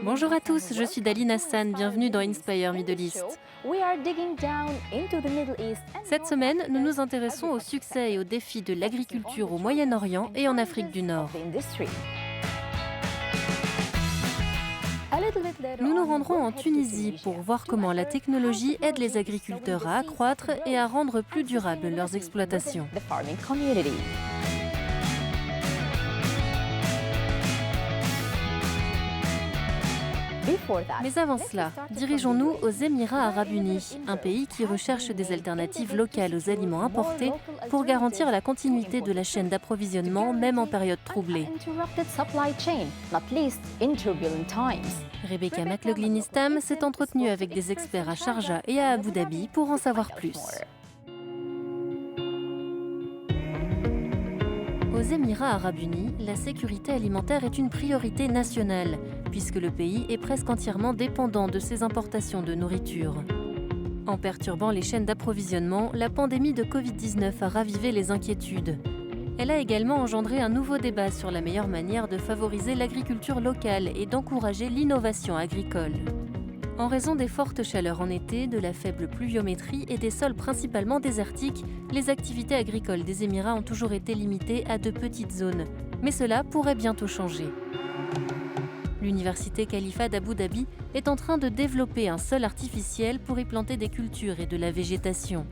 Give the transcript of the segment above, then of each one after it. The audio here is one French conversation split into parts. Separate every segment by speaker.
Speaker 1: Bonjour à tous, je suis Daline Hassan, bienvenue dans Inspire Middle East. Cette semaine, nous nous intéressons au succès et aux défis de l'agriculture au Moyen-Orient et en Afrique du Nord. Nous nous rendrons en Tunisie pour voir comment la technologie aide les agriculteurs à accroître et à rendre plus durables leurs exploitations. Mais avant cela, dirigeons-nous aux Émirats arabes unis, un pays qui recherche des alternatives locales aux aliments importés pour garantir la continuité de la chaîne d'approvisionnement, même en période troublée. Rebecca McLaughlin-Istam s'est entretenue avec des experts à Sharjah et à Abu Dhabi pour en savoir plus. Aux Émirats arabes unis, la sécurité alimentaire est une priorité nationale, puisque le pays est presque entièrement dépendant de ses importations de nourriture. En perturbant les chaînes d'approvisionnement, la pandémie de Covid-19 a ravivé les inquiétudes. Elle a également engendré un nouveau débat sur la meilleure manière de favoriser l'agriculture locale et d'encourager l'innovation agricole. En raison des fortes chaleurs en été, de la faible pluviométrie et des sols principalement désertiques, les activités agricoles des Émirats ont toujours été limitées à de petites zones. Mais cela pourrait bientôt changer. L'université Khalifa d'Abu Dhabi est en train de développer un sol artificiel pour y planter des cultures et de la végétation.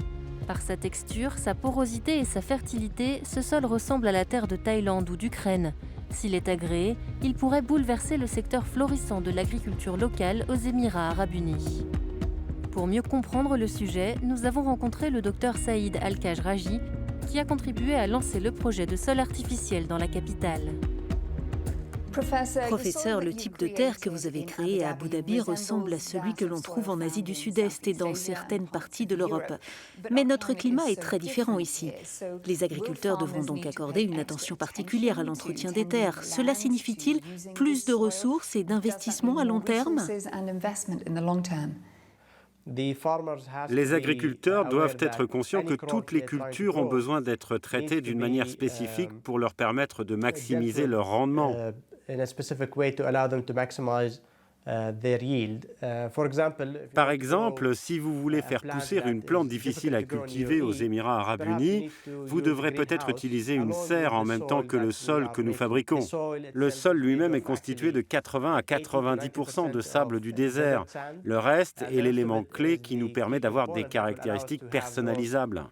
Speaker 1: Par sa texture, sa porosité et sa fertilité, ce sol ressemble à la terre de Thaïlande ou d'Ukraine. S'il est agréé, il pourrait bouleverser le secteur florissant de l'agriculture locale aux Émirats arabes unis. Pour mieux comprendre le sujet, nous avons rencontré le docteur Saïd Al-Kajraji, qui a contribué à lancer le projet de sol artificiel dans la capitale.
Speaker 2: Professeur, le type de terre que vous avez créé à Abu Dhabi ressemble à celui que l'on trouve en Asie du Sud-Est et dans certaines parties de l'Europe. Mais notre climat est très différent ici. Les agriculteurs devront donc accorder une attention particulière à l'entretien des terres. Cela signifie-t-il plus de ressources et d'investissements à long terme ?
Speaker 3: Les agriculteurs doivent être conscients que toutes les cultures ont besoin d'être traitées d'une manière spécifique pour leur permettre de maximiser leur rendement. Par exemple, si vous voulez faire pousser une plante difficile à cultiver aux Émirats arabes unis, vous devrez peut-être utiliser une serre en même temps que le sol que nous fabriquons. Le sol lui-même est constitué de 80 à 90% de sable du désert. Le reste est l'élément clé qui nous permet d'avoir des caractéristiques personnalisables.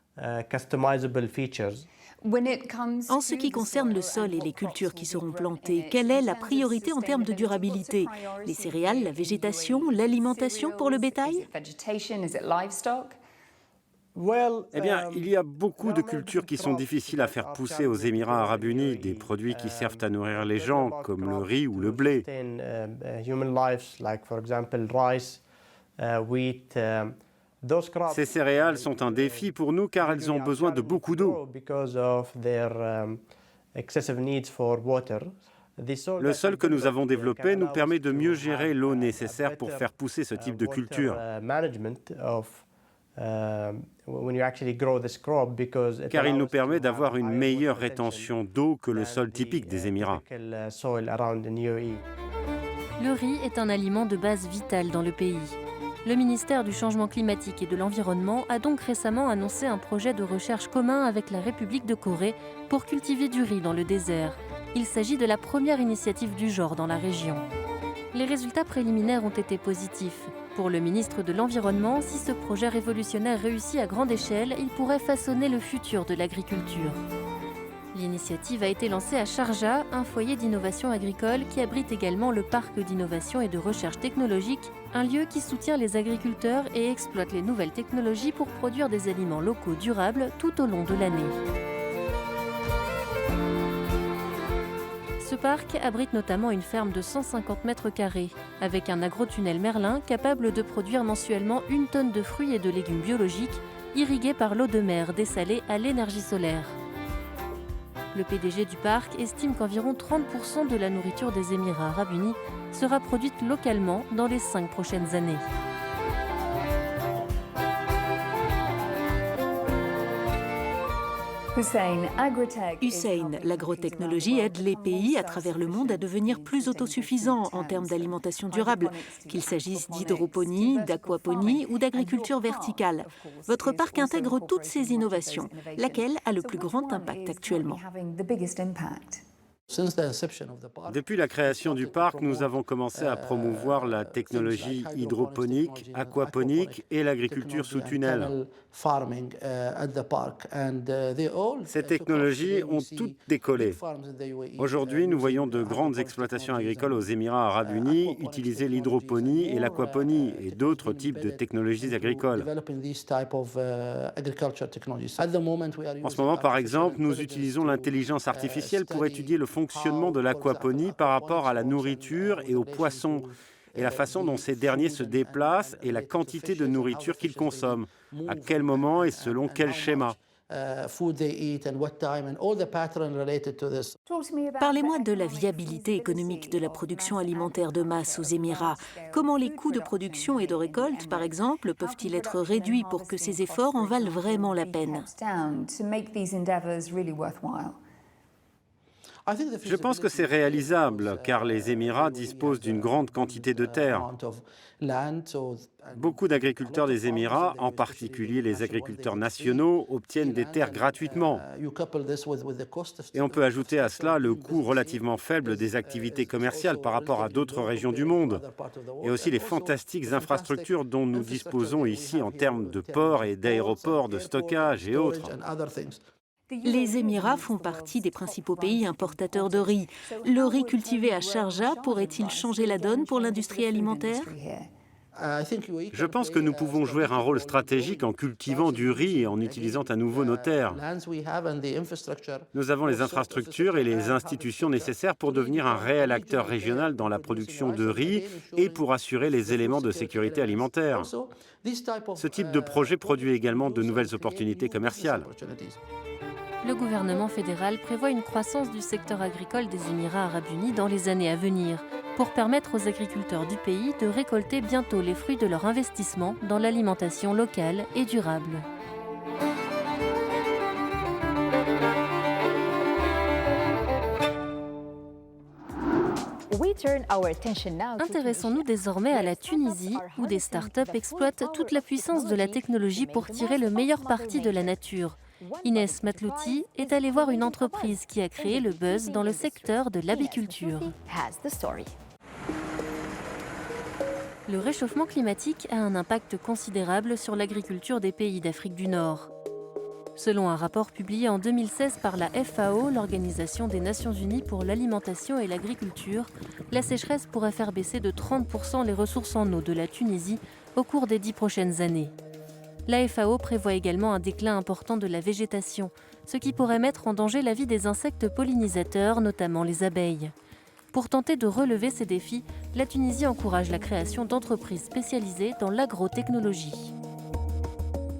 Speaker 2: En ce qui concerne le sol et les cultures qui seront plantées, quelle est la priorité en termes de durabilité ? Les céréales, la végétation, l'alimentation pour le bétail ?
Speaker 3: Eh bien, il y a beaucoup de cultures qui sont difficiles à faire pousser aux Émirats arabes unis, des produits qui servent à nourrir les gens, comme le riz ou le blé. Ces céréales sont un défi pour nous car elles ont besoin de beaucoup d'eau. Le sol que nous avons développé nous permet de mieux gérer l'eau nécessaire pour faire pousser ce type de culture. Car il nous permet d'avoir une meilleure rétention d'eau que le sol typique des Émirats.
Speaker 1: Le riz est un aliment de base vital dans le pays. Le ministère du Changement climatique et de l'Environnement a donc récemment annoncé un projet de recherche commun avec la République de Corée pour cultiver du riz dans le désert. Il s'agit de la première initiative du genre dans la région. Les résultats préliminaires ont été positifs. Pour le ministre de l'Environnement, si ce projet révolutionnaire réussit à grande échelle, il pourrait façonner le futur de l'agriculture. L'initiative a été lancée à Sharjah, un foyer d'innovation agricole qui abrite également le parc d'innovation et de recherche technologique, un lieu qui soutient les agriculteurs et exploite les nouvelles technologies pour produire des aliments locaux durables tout au long de l'année. Ce parc abrite notamment une ferme de 150 mètres carrés, avec un agrotunnel Merlin capable de produire mensuellement 1 tonne de fruits et de légumes biologiques, irrigués par l'eau de mer dessalée à l'énergie solaire. Le PDG du parc estime qu'environ 30% de la nourriture des Émirats arabes unis sera produite localement dans les 5 prochaines années.
Speaker 2: Hussein, l'agrotechnologie aide les pays à travers le monde à devenir plus autosuffisants en termes d'alimentation durable, qu'il s'agisse d'hydroponie, d'aquaponie ou d'agriculture verticale. Votre parc intègre toutes ces innovations. Laquelle a le plus grand impact actuellement?
Speaker 3: Depuis la création du parc, nous avons commencé à promouvoir la technologie hydroponique, aquaponique et l'agriculture sous tunnel. Ces technologies ont toutes décollé. Aujourd'hui, nous voyons de grandes exploitations agricoles aux Émirats arabes unis utiliser l'hydroponie et l'aquaponie et d'autres types de technologies agricoles. En ce moment, par exemple, nous utilisons l'intelligence artificielle pour étudier le fonctionnement de l'aquaponie par rapport à la nourriture et aux poissons, et la façon dont ces derniers se déplacent et la quantité de nourriture qu'ils consomment, à quel moment et selon quel schéma.
Speaker 2: Parlez-moi de la viabilité économique de la production alimentaire de masse aux Émirats. Comment les coûts de production et de récolte, par exemple, peuvent-ils être réduits pour que ces efforts en valent vraiment la peine?
Speaker 3: Je pense que c'est réalisable, car les Émirats disposent d'une grande quantité de terres. Beaucoup d'agriculteurs des Émirats, en particulier les agriculteurs nationaux, obtiennent des terres gratuitement. Et on peut ajouter à cela le coût relativement faible des activités commerciales par rapport à d'autres régions du monde, et aussi les fantastiques infrastructures dont nous disposons ici en termes de ports et d'aéroports, de stockage et autres.
Speaker 2: Les Émirats font partie des principaux pays importateurs de riz. Le riz cultivé à Sharjah pourrait-il changer la donne pour l'industrie alimentaire?
Speaker 3: Je pense que nous pouvons jouer un rôle stratégique en cultivant du riz et en utilisant à nouveau nos terres. Nous avons les infrastructures et les institutions nécessaires pour devenir un réel acteur régional dans la production de riz et pour assurer les éléments de sécurité alimentaire. Ce type de projet produit également de nouvelles opportunités commerciales.
Speaker 1: Le gouvernement fédéral prévoit une croissance du secteur agricole des Émirats arabes unis dans les années à venir, pour permettre aux agriculteurs du pays de récolter bientôt les fruits de leur investissement dans l'alimentation locale et durable. Intéressons-nous désormais à la Tunisie, où des startups exploitent toute la puissance de la technologie pour tirer le meilleur parti de la nature. Inès Matlouti est allée voir une entreprise qui a créé le buzz dans le secteur de l'apiculture. Le réchauffement climatique a un impact considérable sur l'agriculture des pays d'Afrique du Nord. Selon un rapport publié en 2016 par la FAO, l'Organisation des Nations Unies pour l'alimentation et l'agriculture, la sécheresse pourrait faire baisser de 30% les ressources en eau de la Tunisie au cours des 10 prochaines années. La FAO prévoit également un déclin important de la végétation, ce qui pourrait mettre en danger la vie des insectes pollinisateurs, notamment les abeilles. Pour tenter de relever ces défis, la Tunisie encourage la création d'entreprises spécialisées dans l'agrotechnologie.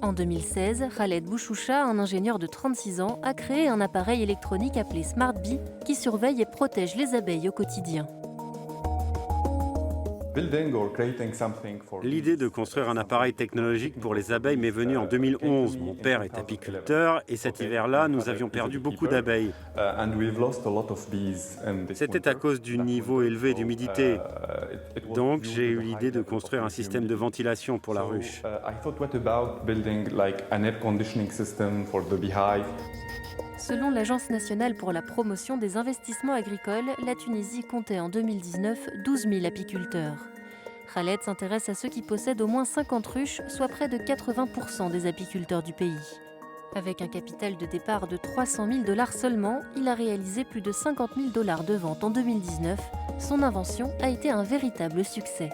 Speaker 1: En 2016, Khaled Bouchoucha, un ingénieur de 36 ans, a créé un appareil électronique appelé Smart Bee qui surveille et protège les abeilles au quotidien.
Speaker 3: L'idée de construire un appareil technologique pour les abeilles m'est venue en 2011. Mon père est apiculteur et cet hiver-là, nous avions perdu beaucoup d'abeilles. C'était à cause du niveau élevé d'humidité. Donc, j'ai eu l'idée de construire un système de ventilation pour la ruche.
Speaker 1: Selon l'Agence nationale pour la promotion des investissements agricoles, la Tunisie comptait en 2019 12 000 apiculteurs. Khaled s'intéresse à ceux qui possèdent au moins 50 ruches, soit près de 80% des apiculteurs du pays. Avec un capital de départ de 300 000 $ seulement, il a réalisé plus de 50 000 $ de ventes en 2019. Son invention a été un véritable succès.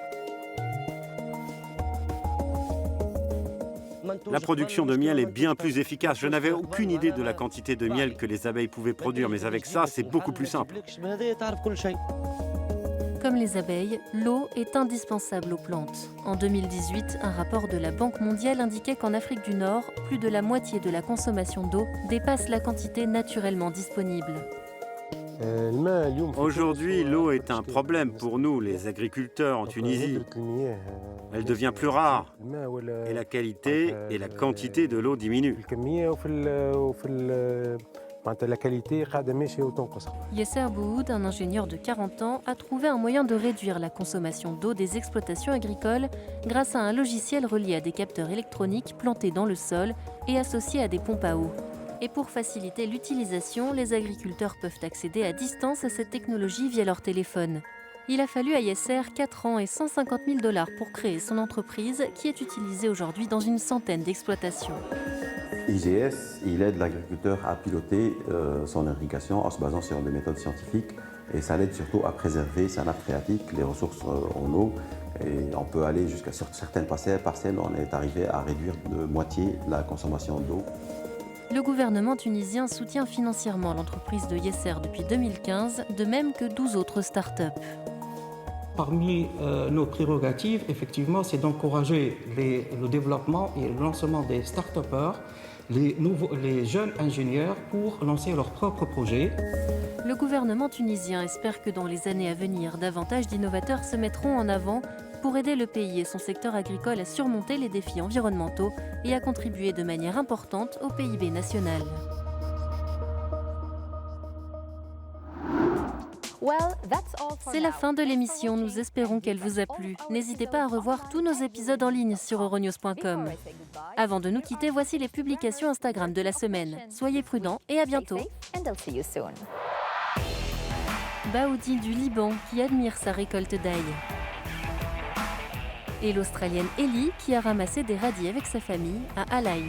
Speaker 3: La production de miel est bien plus efficace. Je n'avais aucune idée de la quantité de miel que les abeilles pouvaient produire, mais avec ça, c'est beaucoup plus simple.
Speaker 1: Comme les abeilles, l'eau est indispensable aux plantes. En 2018, un rapport de la Banque mondiale indiquait qu'en Afrique du Nord, plus de la moitié de la consommation d'eau dépasse la quantité naturellement disponible.
Speaker 3: Aujourd'hui, l'eau est un problème pour nous, les agriculteurs en Tunisie. Elle devient plus rare et la qualité et la quantité de l'eau diminuent.
Speaker 1: Yesser Bouhoud, un ingénieur de 40 ans, a trouvé un moyen de réduire la consommation d'eau des exploitations agricoles grâce à un logiciel relié à des capteurs électroniques plantés dans le sol et associés à des pompes à eau. Et pour faciliter l'utilisation, les agriculteurs peuvent accéder à distance à cette technologie via leur téléphone. Il a fallu à Yesser 4 ans et 150 000 $ pour créer son entreprise qui est utilisée aujourd'hui dans une centaine d'exploitations.
Speaker 4: IGS, il aide l'agriculteur à piloter son irrigation en se basant sur des méthodes scientifiques et ça l'aide surtout à préserver sa nappe phréatique, les ressources en eau. Et on peut aller jusqu'à certaines parcelles, on est arrivé à réduire de moitié la consommation d'eau.
Speaker 1: Le gouvernement tunisien soutient financièrement l'entreprise de Yesser depuis 2015, de même que 12 autres start-up.
Speaker 5: Parmi nos prérogatives, effectivement, c'est d'encourager le développement et le lancement des start-upers, les jeunes ingénieurs pour lancer leurs propres projets.
Speaker 1: Le gouvernement tunisien espère que dans les années à venir, davantage d'innovateurs se mettront en avant pour aider le pays et son secteur agricole à surmonter les défis environnementaux et à contribuer de manière importante au PIB national. C'est la fin de l'émission, nous espérons qu'elle vous a plu. N'hésitez pas à revoir tous nos épisodes en ligne sur euronews.com. Avant de nous quitter, voici les publications Instagram de la semaine. Soyez prudents et à bientôt. Baoudi du Liban qui admire sa récolte d'ail. Et l'Australienne Ellie qui a ramassé des radis avec sa famille à Al Ain.